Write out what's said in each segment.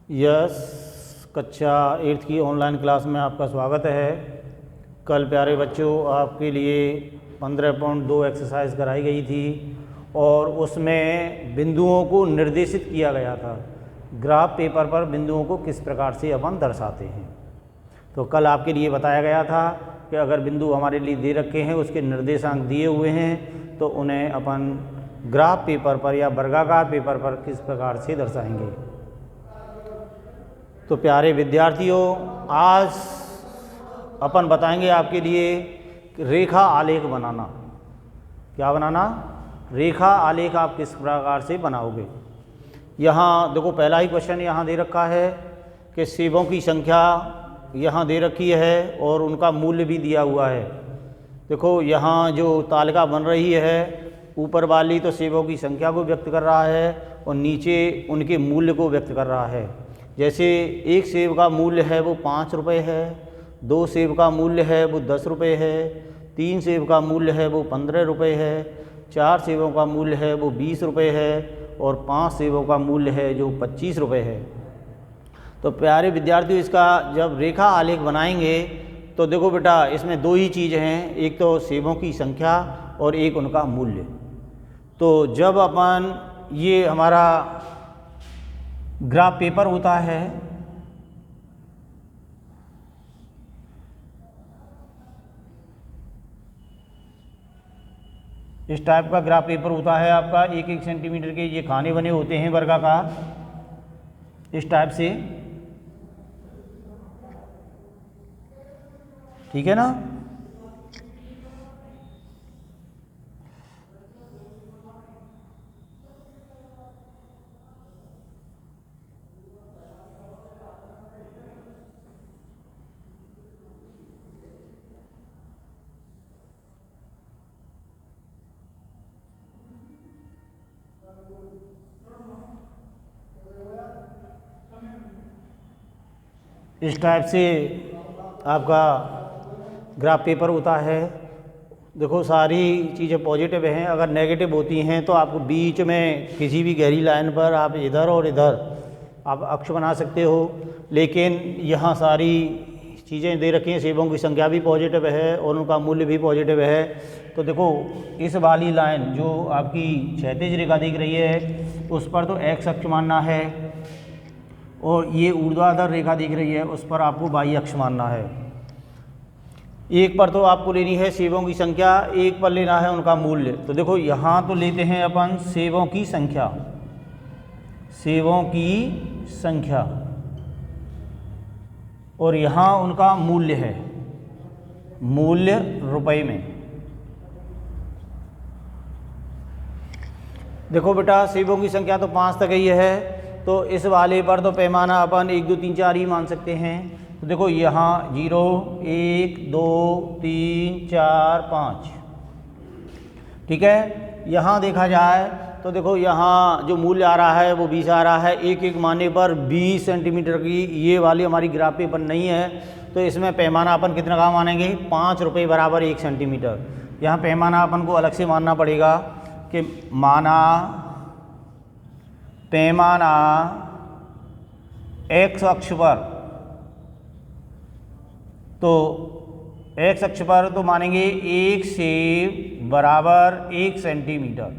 Yes, कक्षा 8 की online class में आपका स्वागत है। कल प्यारे बच्चों आपके लिए 15.2 एक्सरसाइज कराई गई थी और उसमें बिंदुओं को निर्देशित किया गया था। ग्राफ पेपर पर बिंदुओं को किस प्रकार से अपन दर्शाते हैं। तो कल आपके लिए बताया गया था कि अगर बिंदु हमारे लिए दे रखे हैं, उसके निर्देशांक दिए हुए हैं, तो उन्हें अपन ग्राफ पेपर पर या वर्गाकार पेपर पर किस प्रकार से दर्शाएंगे। तो प्यारे विद्यार्थियों, आज अपन बताएंगे आपके लिए रेखा आलेख बनाना। क्या बनाना? रेखा आलेख आप किस प्रकार से बनाओगे। यहाँ देखो, पहला ही क्वेश्चन यहाँ दे रखा है कि सेबों की संख्या यहाँ दे रखी है और उनका मूल्य भी दिया हुआ है। देखो, यहाँ जो तालिका बन रही है, ऊपर वाली तो सेबों की संख्या को व्यक्त कर रहा है और नीचे उनके मूल्य को व्यक्त कर रहा है। जैसे एक सेब का मूल्य है वो 5 रुपये है, 2 सेब का मूल्य है वो 10 रुपये है, 3 सेब का मूल्य है वो 15 रुपये है, 4 सेबों का मूल्य है वो 20 रुपये है और 5 सेबों का मूल्य है जो 25 रुपये है। तो प्यारे विद्यार्थियों, इसका जब रेखा आलेख बनाएंगे तो देखो बेटा, इसमें दो ही चीज़ हैं, एक तो सेबों की संख्या और एक उनका मूल्य। तो जब अपन ये हमारा ग्राफ पेपर होता है, इस टाइप का ग्राफ पेपर होता है आपका, 1-1 सेंटीमीटर के ये खाने बने होते हैं वर्गाकार, इस टाइप से, ठीक है ना। इस टाइप से आपका ग्राफ पेपर होता है। देखो, सारी चीज़ें पॉजिटिव हैं, अगर नेगेटिव होती हैं तो आपको बीच में किसी भी गहरी लाइन पर आप इधर और इधर आप अक्ष बना सकते हो। लेकिन यहाँ सारी चीज़ें दे रखी हैं, सेबों की संख्या भी पॉजिटिव है और उनका मूल्य भी पॉजिटिव है। तो देखो, इस वाली लाइन जो आपकी क्षैतिज रेखा दिख रही है, उस पर तो एक्स अक्ष मानना है और ये ऊर्ध्वाधर रेखा दिख रही है, उस पर आपको वाई अक्ष मानना है। एक पर तो आपको लेनी है सेबों की संख्या, एक पर लेना है उनका मूल्य। तो देखो, यहाँ तो लेते हैं अपन सेबों की संख्या, सेबों की संख्या, और यहाँ उनका मूल्य है, मूल्य रुपए में। देखो बेटा, सेबों की संख्या तो 5 तक ही है, तो इस वाले पर तो पैमाना अपन 1, 2, 3, 4 ही मान सकते हैं। तो देखो, यहाँ 0, 1, 2, 3, 4, 5, ठीक है। यहाँ देखा जाए तो देखो, यहाँ जो मूल्य आ रहा है वो 20 आ रहा है। एक एक माने पर 20 सेंटीमीटर की ये वाली हमारी ग्राफ पेपर नहीं है, तो इसमें पैमाना अपन कितना का मानेंगे? 5 रुपये बराबर 1 सेंटीमीटर। यहाँ पैमाना अपन को अलग से मानना पड़ेगा कि माना पैमाना एक्स अक्ष पर, तो एक्स अक्ष पर तो मानेंगे 1 सेब बराबर 1 सेंटीमीटर।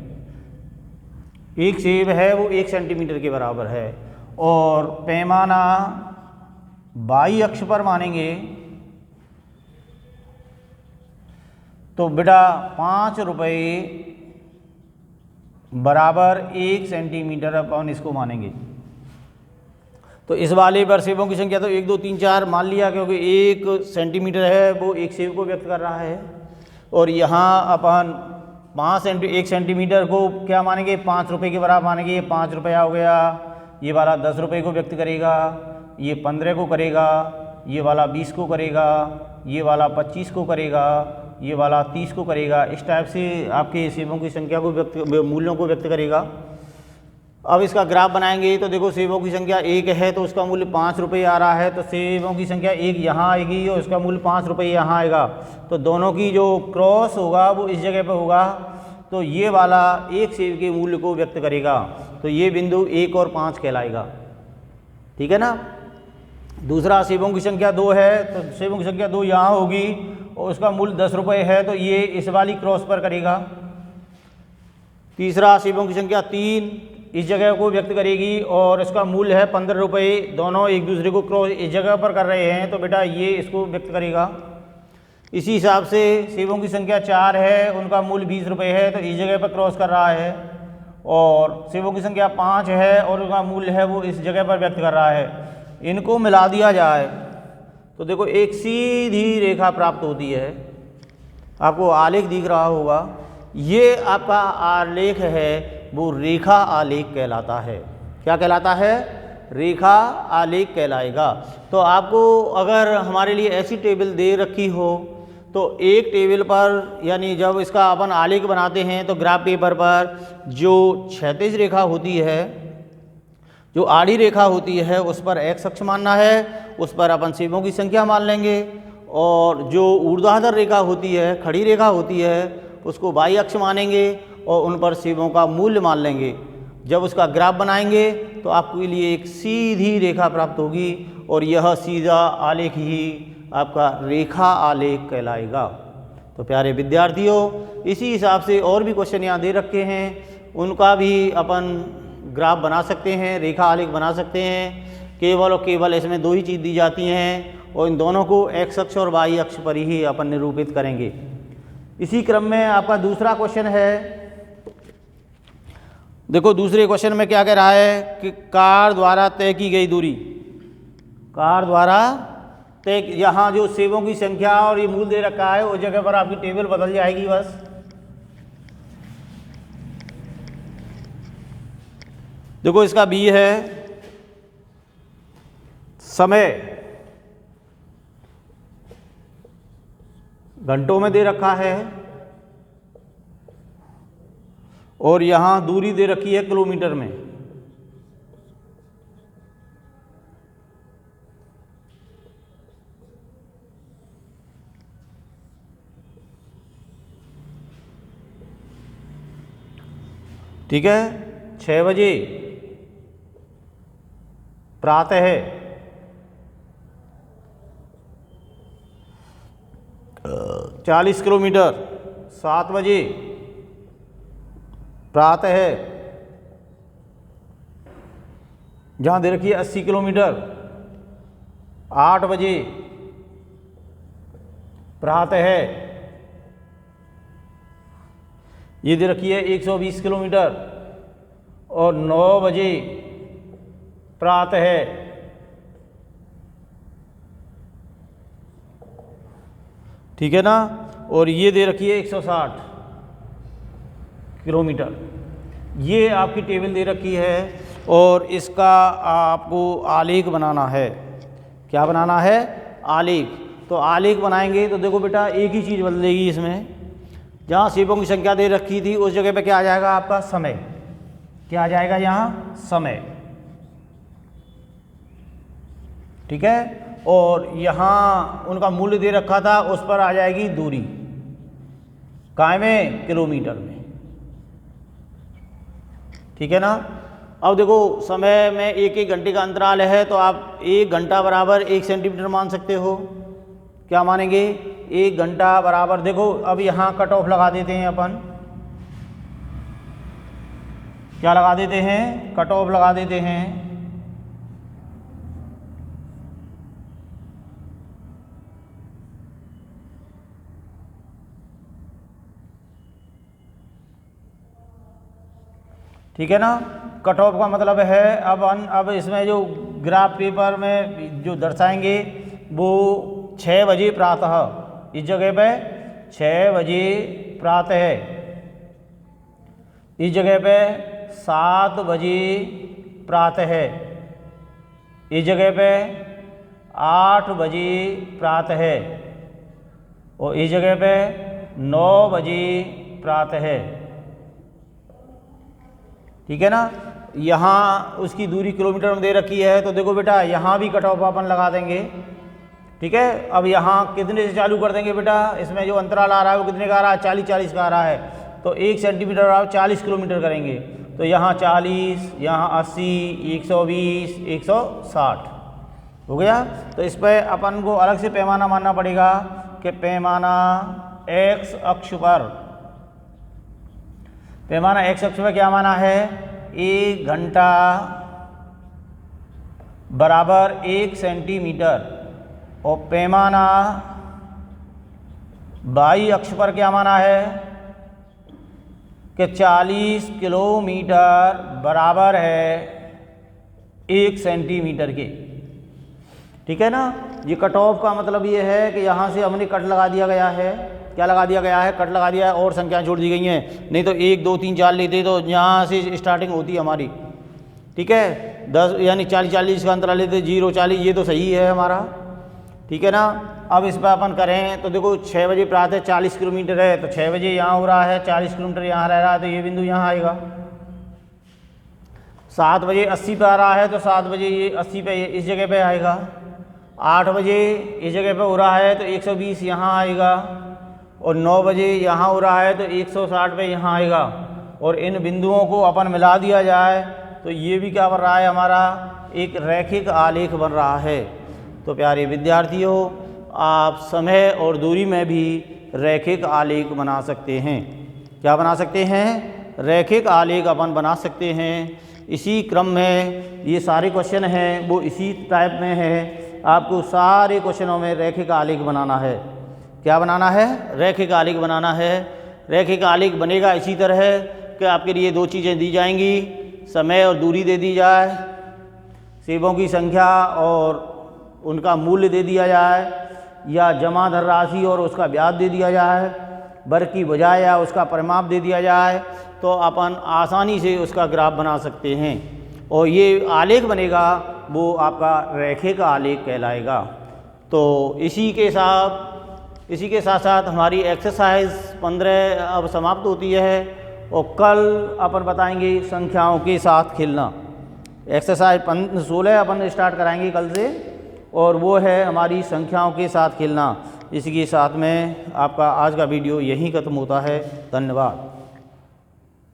एक सेब है वो 1 सेंटीमीटर के बराबर है। और पैमाना वाई अक्ष पर मानेंगे तो बेटा 5 रुपये बराबर 1 सेंटीमीटर अपन इसको मानेंगे। तो इस वाले पर सेबों की संख्या तो 1, 2, 3, 4 मान लिया, क्योंकि 1 सेंटीमीटर है वो एक सेब को व्यक्त कर रहा है। और यहाँ अपन 1 सेंटीमीटर को क्या मानेंगे? 5 रुपये के बराबर मानेंगे। ये 5 रुपया हो गया, ये वाला 10 रुपये को व्यक्त करेगा, ये 15 को करेगा, ये वाला 20 को करेगा, ये वाला 25 को करेगा, ये वाला 30 को करेगा। इस टाइप से आपके सेबों की संख्या को मूल्यों को व्यक्त करेगा। अब इसका ग्राफ बनाएंगे तो देखो, सेबों की संख्या 1 है तो उसका मूल्य 5 रुपये आ रहा है, तो सेबों की संख्या 1 यहाँ आएगी और उसका मूल्य 5 रुपये यहाँ आएगा। तो दोनों की जो क्रॉस होगा वो इस जगह पर होगा, तो ये वाला एक सेब के मूल्य को व्यक्त करेगा। तो ये बिंदु 1 और 5 कहलाएगा। ठीक है ना। दूसरा सेबों की संख्या 2 है, तो सेबों की संख्या 2 यहाँ होगी और उसका मूल्य 10 रुपये है, तो ये इस वाली क्रॉस पर करेगा। तीसरा सेबों की संख्या 3 इस जगह को व्यक्त करेगी और इसका मूल्य है 15 रुपये, दोनों एक दूसरे को क्रॉस इस जगह पर कर रहे हैं, तो बेटा ये इसको व्यक्त करेगा। इसी हिसाब से सेबों की संख्या 4 है, उनका मूल्य 20 रुपये है, तो इस जगह पर क्रॉस कर रहा है। और सेबों की संख्या 5 है और उनका मूल्य है वो इस जगह पर व्यक्त कर रहा है। इनको मिला दिया जाए तो देखो एक सीधी रेखा प्राप्त होती है। आपको आलेख दिख रहा होगा, ये आपका आलेख है वो रेखा आलेख कहलाता है। क्या कहलाता है? रेखा आलेख कहलाएगा। तो आपको अगर हमारे लिए ऐसी टेबल दे रखी हो तो एक टेबल पर, यानी जब इसका अपन आलेख बनाते हैं तो ग्राफ पेपर पर जो क्षैतिज रेखा होती है, जो आड़ी रेखा होती है, उस पर x अक्ष मानना है, उस पर अपन सेबों की संख्या मान लेंगे, और जो ऊर्ध्वाधर रेखा होती है, खड़ी रेखा होती है, उसको y अक्ष मानेंगे और उन पर सेबों का मूल्य मान लेंगे। जब उसका ग्राफ बनाएंगे तो आपके लिए एक सीधी रेखा प्राप्त होगी और यह सीधा आलेख ही आपका रेखा आलेख कहलाएगा। तो प्यारे विद्यार्थियों, इसी हिसाब से और भी क्वेश्चन यहाँ दे रखे हैं, उनका भी अपन ग्राफ बना सकते हैं, रेखा आलेख बना सकते हैं। केवल और केवल इसमें 2 ही चीज़ दी जाती हैं और इन दोनों को x अक्ष और y अक्ष पर ही अपन निरूपित करेंगे। इसी क्रम में आपका दूसरा क्वेश्चन है। देखो दूसरे क्वेश्चन में क्या कह रहा है कि कार द्वारा तय की गई दूरी, कार द्वारा तय, यहाँ जो सेबों की संख्या और ये मूल्य दे रखा है उस जगह पर आपकी टेबल बदल जाएगी बस। देखो इसका बी है समय, घंटों में दे रखा है, और यहाँ दूरी दे रखी है किलोमीटर में। ठीक है, 6 बजे प्रातः है, 40 किलोमीटर, 7 बजे प्रातः है, जहाँ दे रखी है 80 किलोमीटर, 8 बजे प्रातः है, ये दे रखी है 120 किलोमीटर, और 9 बजे प्रातः है। ठीक है ना, और ये दे रखी है 160 किलोमीटर। ये आपकी टेबल दे रखी है और इसका आपको आलेख बनाना है। क्या बनाना है? आलेख। तो आलेख बनाएंगे तो देखो बेटा एक ही चीज़ बदलेगी इसमें, जहाँ सेबों की संख्या दे रखी थी उस जगह पे क्या आ जाएगा आपका समय। क्या आ जाएगा यहाँ? समय। ठीक है, और यहाँ उनका मूल्य दे रखा था उस पर आ जाएगी दूरी, काय में? किलोमीटर में। ठीक है ना। अब देखो समय में 1-1 घंटे का अंतराल है, तो आप 1 घंटा बराबर 1 सेंटीमीटर मान सकते हो। क्या मानेंगे? 1 घंटा बराबर, देखो अब यहाँ कट ऑफ लगा देते हैं अपन। क्या लगा देते हैं? कट ऑफ लगा देते हैं। ठीक है ना। कट ऑफ का मतलब है अब इसमें जो ग्राफ पेपर में जो दर्शाएंगे वो 6 बजे प्रातः, इस जगह पे 6 बजे प्रातः है, इस जगह पे 7 बजे प्रातः है, इस जगह पे 8 बजे प्रातः है, और इस जगह पे 9 बजे प्रातः है। ठीक है ना। यहाँ उसकी दूरी किलोमीटर में दे रखी है, तो देखो बेटा यहाँ भी कट ऑफ अपन लगा देंगे। ठीक है, अब यहाँ कितने से चालू कर देंगे बेटा? इसमें जो अंतराल आ रहा है वो कितने का आ रहा है? 40-40 का आ रहा है, तो 1 सेंटीमीटर आप 40 किलोमीटर करेंगे। तो यहाँ 40, यहाँ 80, 120, 160 हो गया। तो इस पर अपन को अलग से पैमाना मानना पड़ेगा कि पैमाना x अक्ष पर, पैमाना x अक्ष पर क्या माना है, 1 घंटा बराबर 1 सेंटीमीटर, और पैमाना y अक्ष पर क्या माना है कि 40 किलोमीटर बराबर है 1 सेंटीमीटर के। ठीक है ना। ये कट ऑफ का मतलब ये है कि यहाँ से हमने कट लगा दिया गया है, क्या लगा दिया गया है, कट लगा दिया है, और संख्याएं जोड़ दी गई हैं। नहीं तो 1, 2, 3, 4 लेते तो यहाँ से स्टार्टिंग होती है हमारी। ठीक है, 10 यानी 40 का अंतराल लेते, 0, 40, ये तो सही है हमारा। ठीक है ना। अब इस पर अपन करें तो देखो 6 बजे प्रातः 40 किलोमीटर है, तो 6 बजे यहाँ हो रहा है, 40 किलोमीटर यहाँ रह रहा है, तो ये बिंदु यहाँ आएगा। 7 बजे 80 पे आ रहा है, तो 7 बजे ये 80 पे इस जगह पे आएगा। 8 बजे इस जगह पे हो रहा है, तो 120 यहाँ आएगा, और 9 बजे यहाँ हो रहा है, तो 160 पे यहाँ आएगा। और इन बिंदुओं को अपन मिला दिया जाए तो ये भी क्या बन रहा है, हमारा एक रैखिक आलेख बन रहा है। तो प्यारे विद्यार्थियों, आप समय और दूरी में भी रैखिक आलेख बना सकते हैं। क्या बना सकते हैं, रैखिक आलेख अपन बना सकते हैं। इसी क्रम में ये सारे क्वेश्चन हैं वो इसी टाइप में है। आपको सारे क्वेश्चनों में रैखिक आलेख बनाना है। क्या बनाना है, रैखिक आलेख बनाना है। रैखिक आलेख बनेगा इसी तरह कि आपके लिए 2 चीज़ें दी जाएंगी, समय और दूरी दे दी जाए, सेबों की संख्या और उनका मूल्य दे दिया जाए, या जमा धन राशि और उसका ब्याज दे दिया जाए, वर्ग की बजाय या उसका परिमाप दे दिया जाए, तो अपन आसानी से उसका ग्राफ बना सकते हैं। और ये आलेख बनेगा वो आपका रैखिक आलेख कहलाएगा। तो इसी के साथ साथ हमारी एक्सरसाइज 15 अब समाप्त होती है, और कल अपन बताएंगे संख्याओं के साथ खेलना। एक्सरसाइज 16 अपन स्टार्ट कराएंगे कल से, और वो है हमारी संख्याओं के साथ खेलना। इसी के साथ में आपका आज का वीडियो यहीं ख़त्म होता है। धन्यवाद।